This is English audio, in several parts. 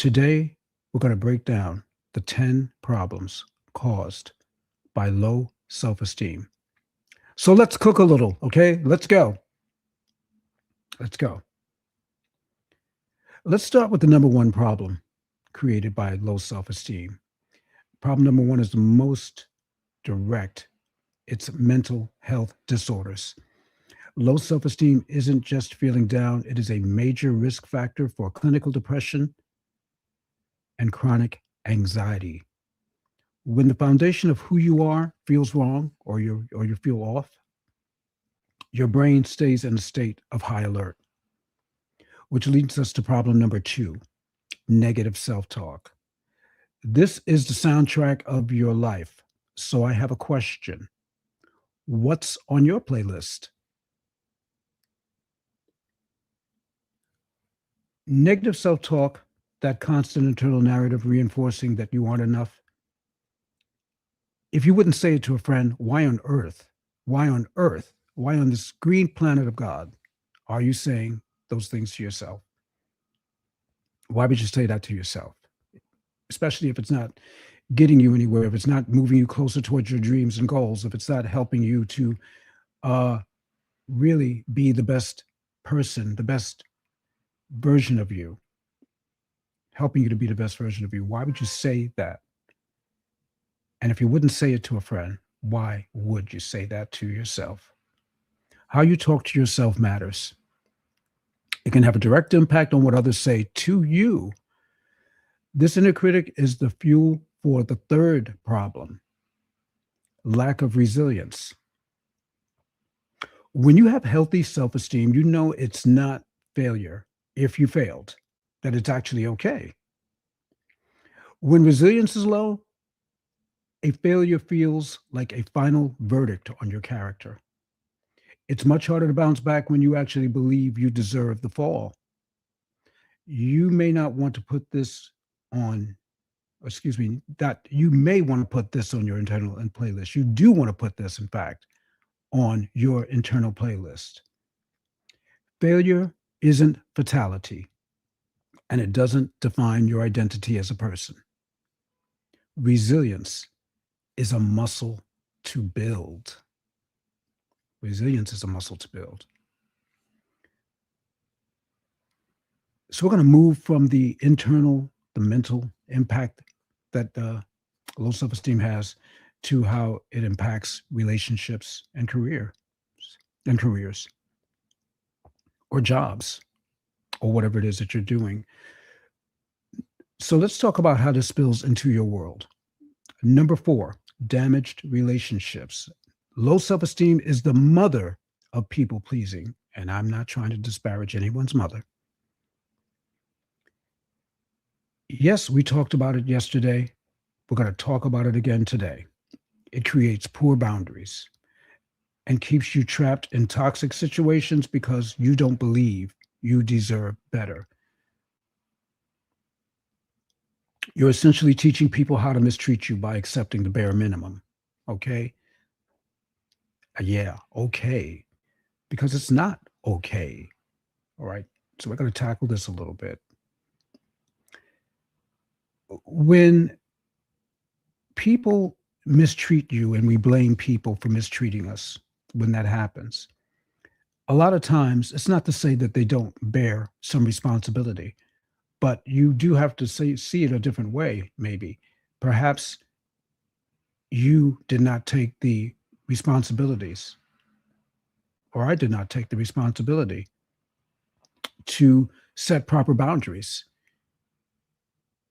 Today, we're going to break down the 10 problems caused by low self esteem. So let's cook a little, okay? Let's go. Let's go. Let's start with the number one problem created by low self esteem. Problem number one is the most direct, it's mental health disorders. Low self esteem isn't just feeling down, it is a major risk factor for clinical depression and chronic anxiety. When the foundation of who you are feels wrong or you feel off, your brain stays in a state of high alert, which leads us to problem number two, negative self-talk. This is the soundtrack of your life. So I have a question. What's on your playlist? Negative self-talk, that constant internal narrative reinforcing that you aren't enough. If you wouldn't say it to a friend, why on earth? Why on earth? Why on this green planet of God are you saying those things to yourself? Why would you say that to yourself? Especially if it's not getting you anywhere, if it's not moving you closer towards your dreams and goals, if it's not helping you to uh, really be the best person, the best version of you, helping you to be the best version of you. Why would you say that? And if you wouldn't say it to a friend, why would you say that to yourself? How you talk to yourself matters. It can have a direct impact on what others say to you. This inner critic is the fuel for the third problem, lack of resilience. When you have healthy self-esteem, you know it's not failure if you failed, that it's actually okay. When resilience is low, a failure feels like a final verdict on your character. It's much harder to bounce back when you actually believe you deserve the fall. You may not want to put this on, excuse me, that you may want to put this on your internal and playlist. You do want to put this, in fact, on your internal playlist. Failure isn't fatality, and it doesn't define your identity as a person. Resilience is a muscle to build. Resilience is a muscle to build. So we're going to move from the internal, the mental impact that low self-esteem has to how it impacts relationships and careers or jobs or whatever it is that you're doing. So let's talk about how this spills into your world. Number four, damaged relationships. Low self-esteem is the mother of people pleasing. And I'm not trying to disparage anyone's mother. Yes, we talked about it yesterday. We're going to talk about it again today. It creates poor boundaries and keeps you trapped in toxic situations because you don't believe you deserve better. You're essentially teaching people how to mistreat you by accepting the bare minimum. Okay? Yeah, okay. Because it's not okay. All right. So we're going to tackle this a little bit. When people mistreat you and we blame people for mistreating us, when that happens, a lot of times it's not to say that they don't bear some responsibility, but you do have to see it a different way, maybe. Perhaps you did not take the responsibilities, or I did not take the responsibility to set proper boundaries.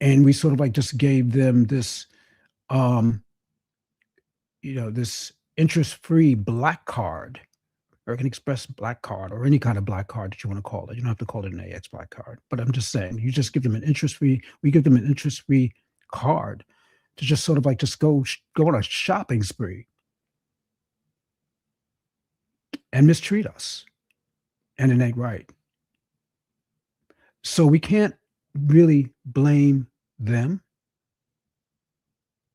And we sort of like just gave them this, um, this interest-free black card, American Express black card, or any kind of black card that you want to call it. You don't have to call it an AX black card, but I'm just saying, you just give them an interest-free, we give them an interest-free card to just sort of like just go on a shopping spree and mistreat us. And it ain't right. So we can't really blame them,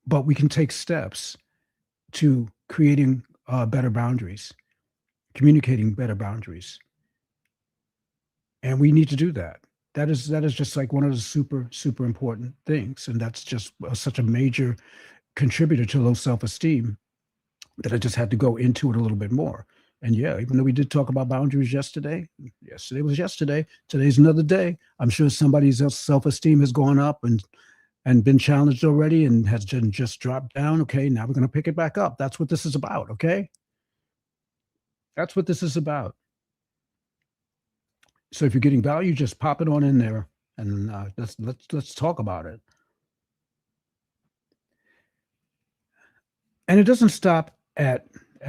but we can take steps to creating better boundaries, communicating better boundaries. And we need to do that. that is just like one of the super important things, and that's just such a major contributor to low self-esteem that I just had to go into it a little bit more. And yeah, even though we did talk about boundaries yesterday was yesterday. Today's another day. I'm sure somebody's self-esteem has gone up and been challenged already and has just dropped down. Okay, now we're going to pick it back up. That's what this is about. Okay, that's what this is about. So if you're getting value, just pop it on in there, and let's talk about it. And it doesn't stop at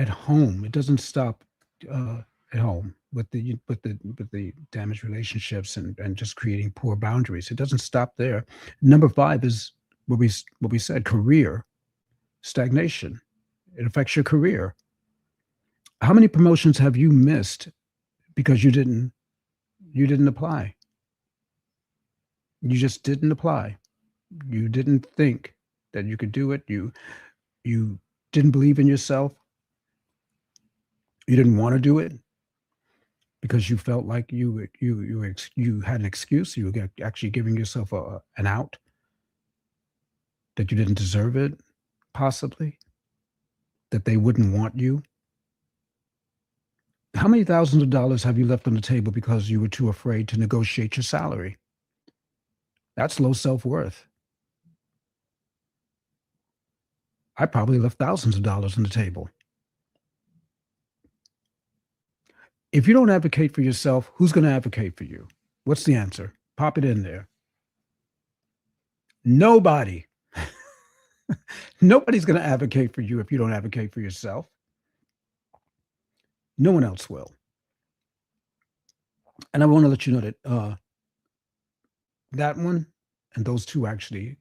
home. It doesn't stop uh, at home with the damaged relationships and just creating poor boundaries. It doesn't stop there. Number five is what we said: career stagnation. It affects your career. How many promotions have you missed because you didn't apply? You just didn't apply. You didn't think that you could do it. You didn't believe in yourself. You didn't want to do it because you felt like you had an excuse. You were actually giving yourself an out, that you didn't deserve it, possibly, that they wouldn't want you. How many thousands of dollars have you left on the table because you were too afraid to negotiate your salary? That's low self worth. I probably left thousands of dollars on the table. If you don't advocate for yourself, who's going to advocate for you? What's the answer? Pop it in there. Nobody. Nobody's going to advocate for you if you don't advocate for yourself. No one else will. And I want to let you know that that one and those two actually,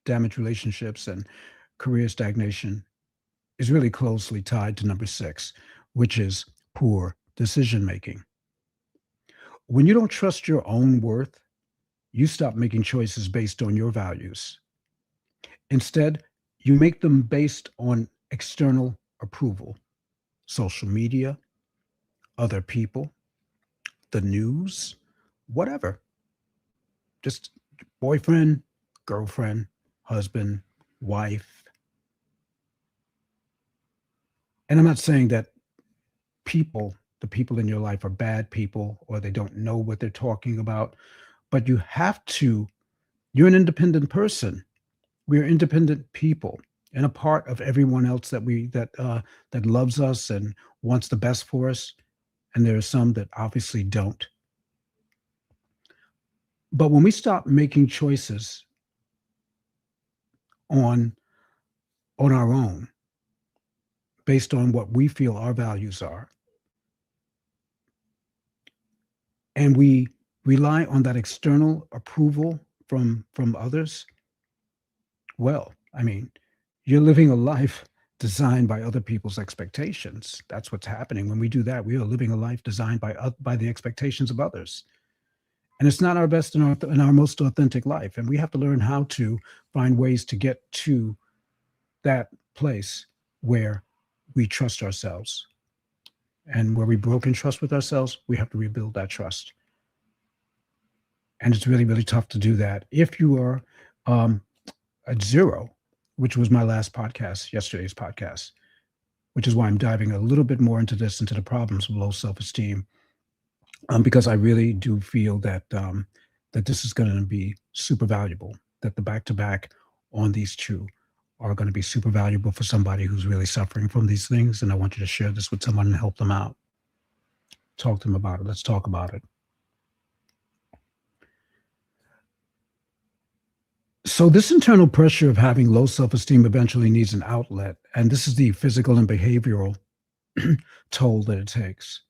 damaged relationships and career stagnation, is really closely tied to number six, which is poor decision making. When you don't trust your own worth, you stop making choices based on your values. Instead, you make them based on external approval, social media, other people, the news, whatever. Just boyfriend, girlfriend, husband, wife. And I'm not saying that the people in your life are bad people or they don't know what they're talking about, but you're an independent person. We're independent people and a part of everyone else that loves us and wants the best for us. And there are some that obviously don't. But when we stop making choices on our own based on what we feel our values are, and we rely on that external approval from others, well, I mean, you're living a life designed by other people's expectations. That's what's happening. When we do that, we are living a life designed by the expectations of others. And it's not our best and our most authentic life. And we have to learn how to find ways to get to that place where we trust ourselves. And where we broken trust with ourselves, we have to rebuild that trust. And it's really, really tough to do that if you are um, at zero, which was my last podcast, yesterday's podcast, which is why I'm diving a little bit more into the problems of low self-esteem, because I really do feel that this is going to be super valuable, that the back-to-back on these two are going to be super valuable for somebody who's really suffering from these things. And I want you to share this with someone and help them out. Talk to them about it. Let's talk about it. So this internal pressure of having low self-esteem eventually needs an outlet. And this is the physical and behavioral toll that it takes.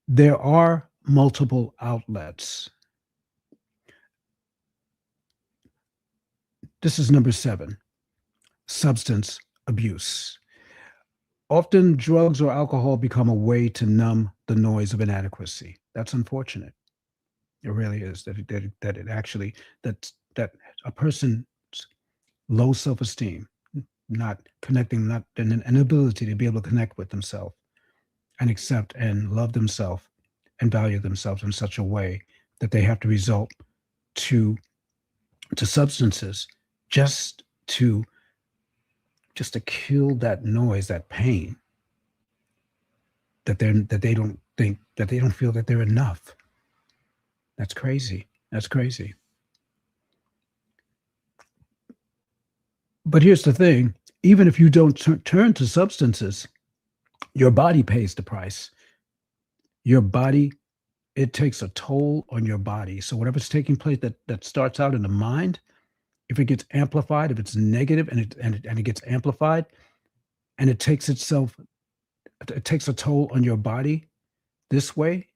There are multiple outlets. This is number 7, substance abuse. Often drugs or alcohol become a way to numb the noise of inadequacy. That's unfortunate. It really is that it actually, that a person's low self-esteem, not connecting, not an inability to be able to connect with themselves and accept and love themselves, and value themselves in such a way that they have to resort to substances just to kill that noise, that pain, that they don't feel that they're enough. That's crazy. That's crazy. But here's the thing, even if you don't turn to substances, your body pays the price. Your body, it takes a toll on your body. So whatever's taking place that starts out in the mind, if it gets amplified, if it's negative and it gets amplified, and it takes a toll on your body this way,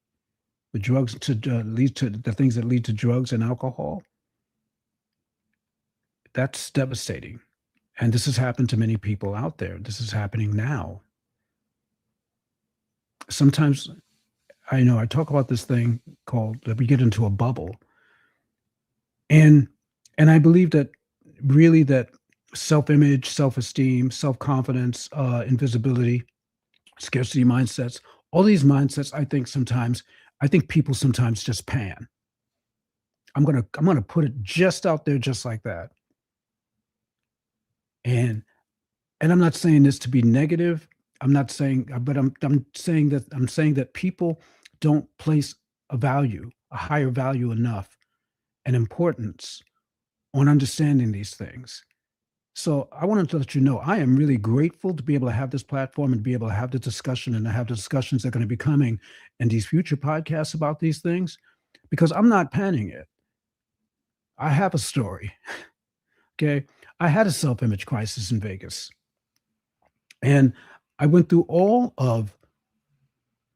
the drugs to lead to the things that lead to drugs and alcohol, that's devastating. And this has happened to many people out there. This is happening now. Sometimes I know I talk about this thing called that we get into a bubble. And I believe that really that self-image, self-esteem, self-confidence, invisibility, scarcity mindsets, all these mindsets, I think people sometimes just pan. I'm gonna put it just out there just like that. And I'm not saying this to be negative. I'm not saying, but I'm saying that people don't place a higher value enough and importance on understanding these things. So I wanted to let you know I am really grateful to be able to have this platform and be able to have the discussion and to have the discussions that are going to be coming in these future podcasts about these things because I'm not panning it. I have a story. Okay. I had a self image crisis in Vegas. And I went through all of,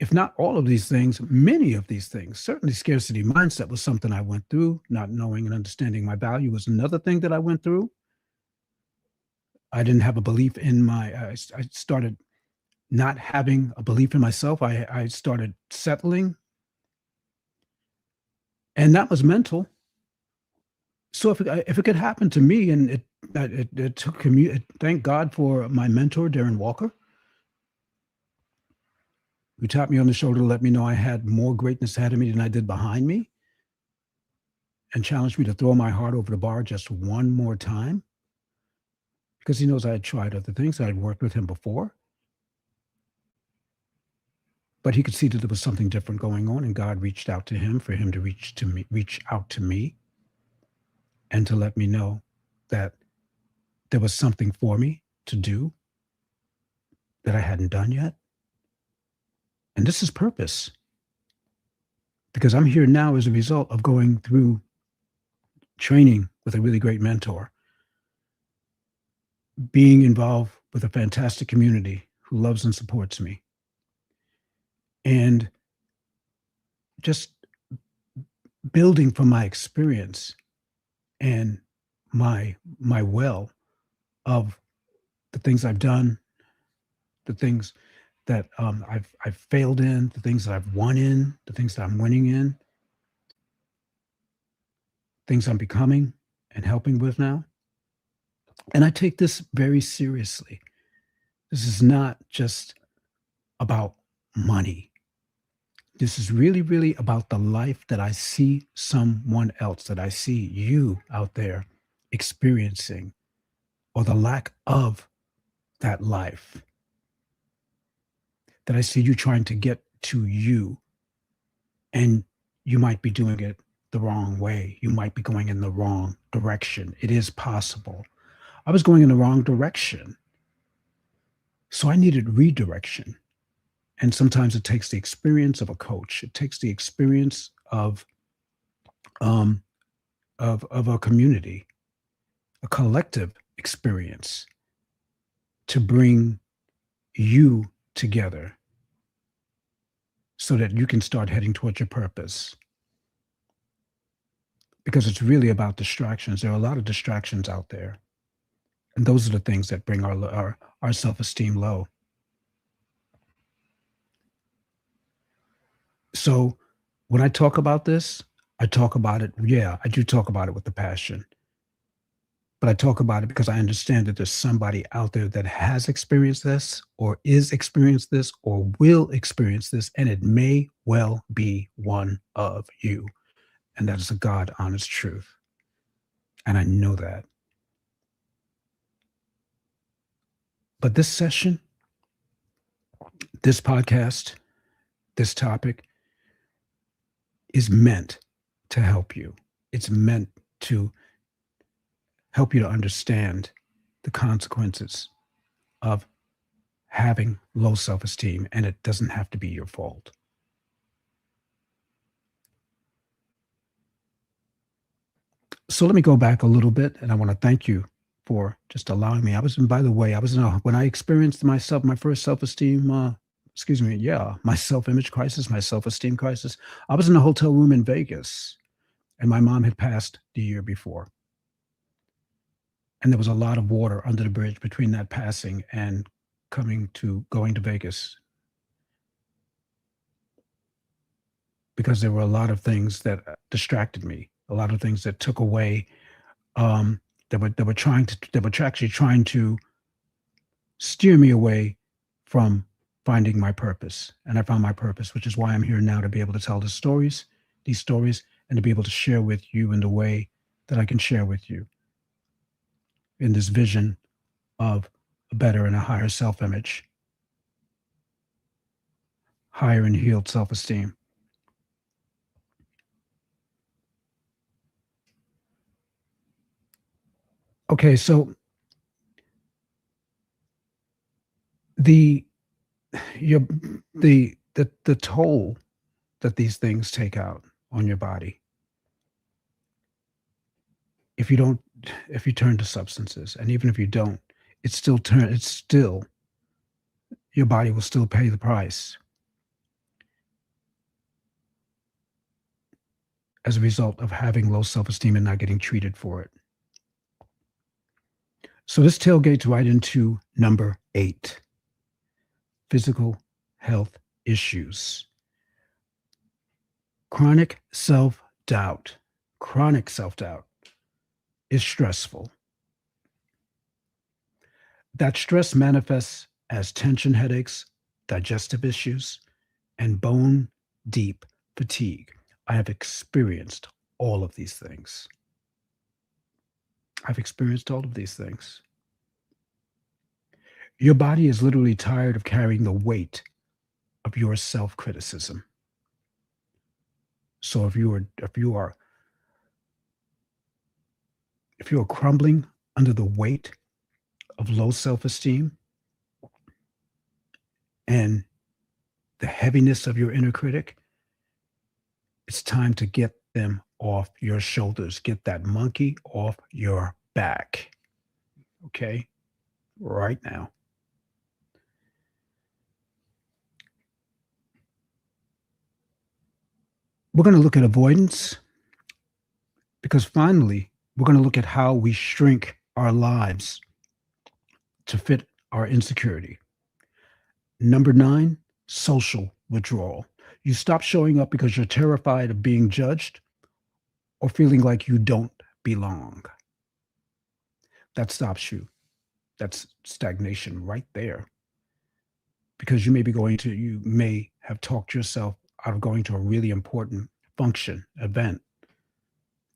if not all of these things, many of these things. Certainly, scarcity mindset was something I went through. Not knowing and understanding my value was another thing that I went through. I didn't have a belief in I started not having a belief in myself. I started settling, and that was mental. So if it could happen to me, and it took thank God for my mentor, Darren Walker, who tapped me on the shoulder to let me know I had more greatness ahead of me than I did behind me, and challenged me to throw my heart over the bar just one more time, because he knows I had tried other things. I had worked with him before, but he could see that there was something different going on, and God reached out to him for him to reach out to me, and to let me know that there was something for me to do that I hadn't done yet. And this is purpose, because I'm here now as a result of going through training with a really great mentor, being involved with a fantastic community who loves and supports me, and just building from my experience and my well of the things I've done, the things that I've failed in, the things that I've won in, the things that I'm winning in, things I'm becoming and helping with now. And I take this very seriously. This is not just about money. This is really, really about the life that I see someone else, that I see you out there experiencing, or the lack of that life, that I see you trying to get to you. And you might be doing it the wrong way. You might be going in the wrong direction. It is possible. I was going in the wrong direction. So I needed redirection. And sometimes it takes the experience of a coach. It takes the experience um, of a community, a collective experience, to bring you together so that you can start heading towards your purpose. Because it's really about distractions. There are a lot of distractions out there. And those are the things that bring our self-esteem low. So when I talk about this, I talk about it, yeah, I do talk about it with the passion. but I talk about it because I understand that there's somebody out there that has experienced this or is experienced this or will experience this, and it may well be one of you. And that is a God honest truth. And I know that. But this session, this podcast, this topic is meant to help you. It's meant to help you to understand the consequences of having low self esteem, and it doesn't have to be your fault. So let me go back a little bit, and I want to thank you for just allowing me. I was, and by the way, I was in a, when I experienced myself, my first self esteem, my self image crisis, my self esteem crisis. I was in a hotel room in Vegas, and my mom had passed the year before. And there was a lot of water under the bridge between that passing and going to Vegas, because there were a lot of things that distracted me, a lot of things that took away, that were actually trying to steer me away from finding my purpose. And I found my purpose, which is why I'm here now, to be able to tell these stories, and to be able to share with you in the way that I can share with you in this vision of a better and a higher self image, higher and healed self esteem. Okay, so the your the toll that these things take out on your body, if you don't if you turn to substances, and even if you don't, it's still, your body will still pay the price as a result of having low self-esteem and not getting treated for it. So this tailgates right into number 8: physical health issues. Chronic self-doubt. Chronic self-doubt is stressful. That stress manifests as tension headaches, digestive issues, and bone deep fatigue. I have experienced all of these things. I've experienced all of these things. Your body is literally tired of carrying the weight of your self-criticism. So if you are crumbling under the weight of low self-esteem and the heaviness of your inner critic, it's time to get them off your shoulders. Get that monkey off your back. Okay? Right now. We're going to look at avoidance, because finally, we're going to look at how we shrink our lives to fit our insecurity. Number 9, social withdrawal. You stop showing up because you're terrified of being judged or feeling like you don't belong. That stops you. That's stagnation right there. Because you may have talked yourself out of going to a really important function, event,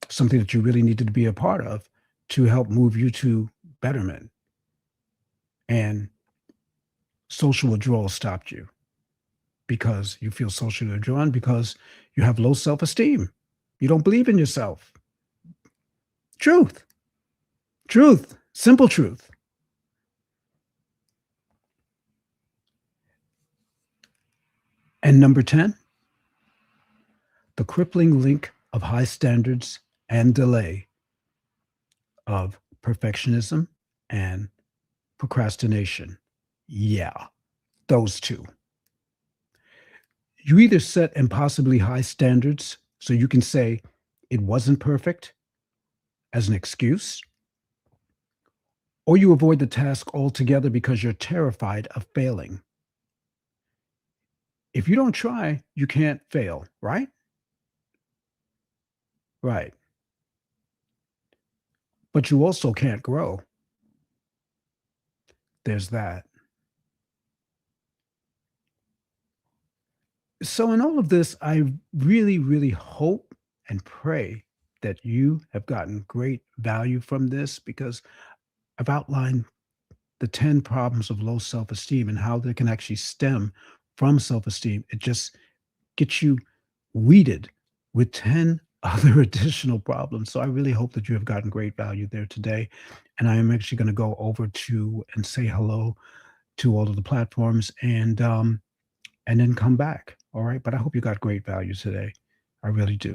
something that you really needed to be a part of to help move you to betterment. And social withdrawal stopped you because you feel socially withdrawn, because you have low self-esteem. You don't believe in yourself. Truth. Truth. Simple truth. And number 10, the crippling link of high standards and delay, of perfectionism and procrastination. Yeah, those two. You either set impossibly high standards so you can say it wasn't perfect as an excuse, or you avoid the task altogether because you're terrified of failing. If you don't try, you can't fail, right? Right. but you also can't grow. There's that. So, in all of this, I really, really hope and pray that you have gotten great value from this because I've outlined the 10 problems of low self esteem and how they can actually stem from self esteem. It just gets you weeded with 10 other additional problems. So, I really hope that you have gotten great value there today. And I am actually going to go over to and say hello to all of the platforms and then come back. All right. But I hope you got great value today. I really do.